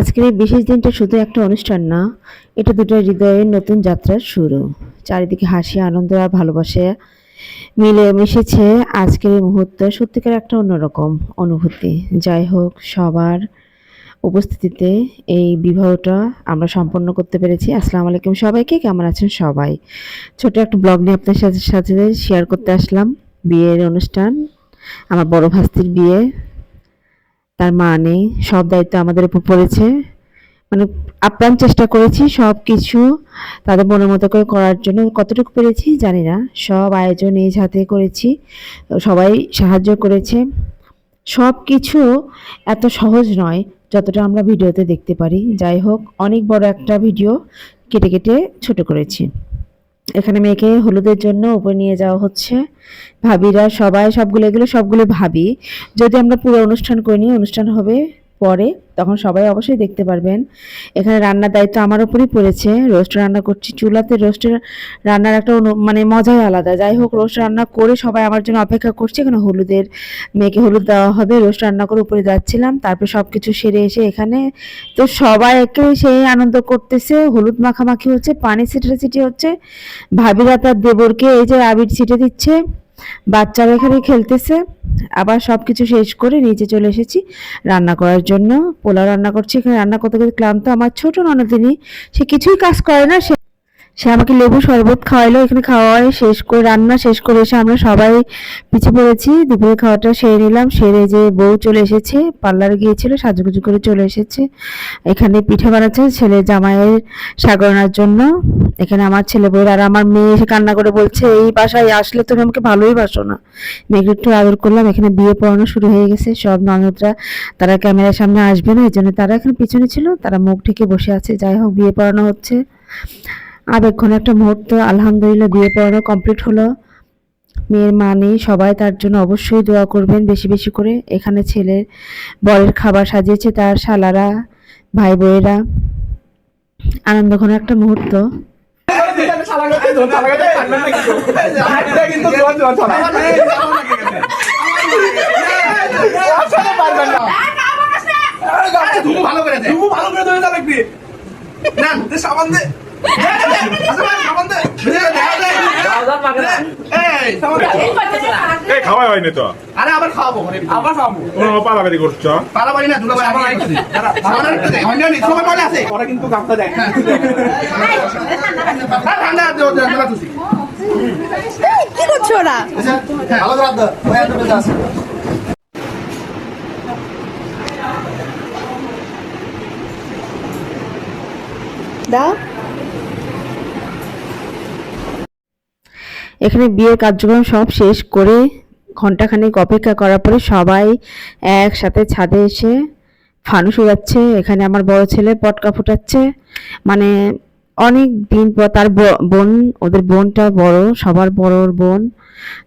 আজকের এই বিশেষ দিনটা শুধু একটা অনুষ্ঠান না, এটা দুটো হৃদয়ের নতুন যাত্রার শুরু। চারিদিকে হাসি, আনন্দ আর ভালোবাসা মিলে মিশেছে। আজকের এই মুহূর্ত সত্যিকার একটা অন্যরকম অনুভূতি। যাই হোক, সবার উপস্থিতিতে এই বিবাহটা আমরা সম্পন্ন করতে পেরেছি। আসসালামু আলাইকুম সবাইকে, কেমন আছেন সবাই? ছোট একটা ব্লগ নিয়ে আপনার সাথে সাথে শেয়ার করতে আসলাম। বিয়ের অনুষ্ঠান, আমার বড় ভাস্তির বিয়ে। তার মা নেই, সব দায়িত্ব আমাদের উপর পড়েছে। মানে আপ্রাণ চেষ্টা করেছি সবকিছু তাদের মনের মতো করে করার জন্য। কতটুকু পেরেছি জানি না, সব আয়োজন নিজ হাতে করেছি, সবাই সাহায্য করেছে। সব কিছু এত সহজ নয় যতটা আমরা ভিডিওতে দেখতে পারি। যাই হোক, অনেক বড় একটা ভিডিও কেটে কেটে ছোট করেছি। এখানে মেয়েকে হলুদের জন্য উপরে নিয়ে যাওয়া হচ্ছে। ভাবিরা সবাই সবগুলো ভাবি। যদি আমরা পুরো অনুষ্ঠান করিনি, অনুষ্ঠান হবে পরে, তখন সবাই অবশ্যই দেখতে পারবেন। এখানে রান্নার দায়িত্ব আমার উপরই পড়েছে। রোস্ট রান্না করছি চুলাতে। রোস্টের রান্নার একটা মানে মজাই আলাদা। যাই হোক, রোস্ট রান্না করে সবাই আমার জন্য অপেক্ষা করছে। এখানে মেয়েকে হলুদ দেওয়া হবে। রোস্ট রান্না করে উপরে যাচ্ছিলাম, তারপর সবকিছু সেরে এসে এখানে তো সবাই একে সেই আনন্দ করতেছে। হলুদ মাখামাখি হচ্ছে, পানি ছিটাছিটি হচ্ছে। ভাবিরা তার দেবরকে এই যে আবির ছিটে দিচ্ছে, বাচ্চারা এখানে খেলতেছে। আবার সবকিছু শেষ করে নিচে চলে এসেছি রান্না করার জন্য। পোলাও রান্না করছি। এখানে রান্না করতে করতে ক্লান্ত আমার ছোট ননদিনী, সে কিছুই কাজ করে না। সে আমাকে লেবু শরবত খাওয়াইলো। এখানে খাওয়াই শেষ করে, রান্না শেষ করে এসে আমরা সবাই পিছিয়ে পড়েছি। দুপুরে খাওয়াটা সেরে নিলাম। সেরে যে বউ চলে এসেছে, পার্লারে গিয়েছিল, সাজুগুজু করে চলে এসেছে। এখানে পিঠে বানাচ্ছে ছেলে জামাইয়ের সাগরনার জন্য। এখানে আমার ছেলে বউর আর আমার মেয়ে এসে কান্না করে বলছে, এই বাসায় আসলে তুমি আমাকে ভালোই বাসো না। মেয়েকে একটু আদর করলাম। এখানে বিয়ে পড়ানো শুরু হয়ে গেছে। সব ননদরা তারা ক্যামেরার সামনে আসবে না, এই জন্য তারা এখানে পিছনে ছিল, তারা মুখ ঢেকে বসে আছে। যাই হোক, বিয়ে পড়ানো হচ্ছে। আবেগঘন একটা মুহূর্ত। আলহামদুলিল্লাহ বিয়ে পড়ানো কমপ্লিট হলো। মেয়ের মা নেই, সবাই তার জন্য অবশ্যই দোয়া করবেন বেশি বেশি করে। এখানে ছেলের বরের খাবার সাজিয়েছে তার শালারা, ভাই বোয়েরা। আনন্দঘন একটা মুহূর্ত। খাওয়া হয়নি তো। আরে আবার খাওয়াবো, আবার খাওয়াবো। তোমরা পালাবাড়ি করছো। পালাবাড়ি না, দুলাবাড়ি। সময় পড়ে আছে ওরা কিন্তু গামটা দেয়। ঠান্ডা কি করছো ওরা? ভালো করে দাও, ওই একটা আছে। দাও। এখানে বিয়ের কার্যক্রম সব শেষ করে ঘন্টাখানেক অপেক্ষা করার পরে সবাই একসাথে ছাদে এসে ফানুস উড়াচ্ছে। এখানে আমার বড় ছেলে পটকা ফুটাচ্ছে। মানে অনেক দিন পর তার বোন, ওদের বোনটা বড়, সবার বড় বোন,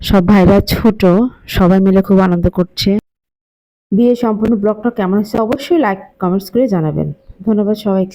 সব ভাইরা ছোট, সবাই মিলে খুব আনন্দ করছে। বিয়ে সম্পূর্ণ ব্লগটা কেমন হচ্ছে অবশ্যই লাইক কমেন্টস করে জানাবেন। ধন্যবাদ সবাইকে।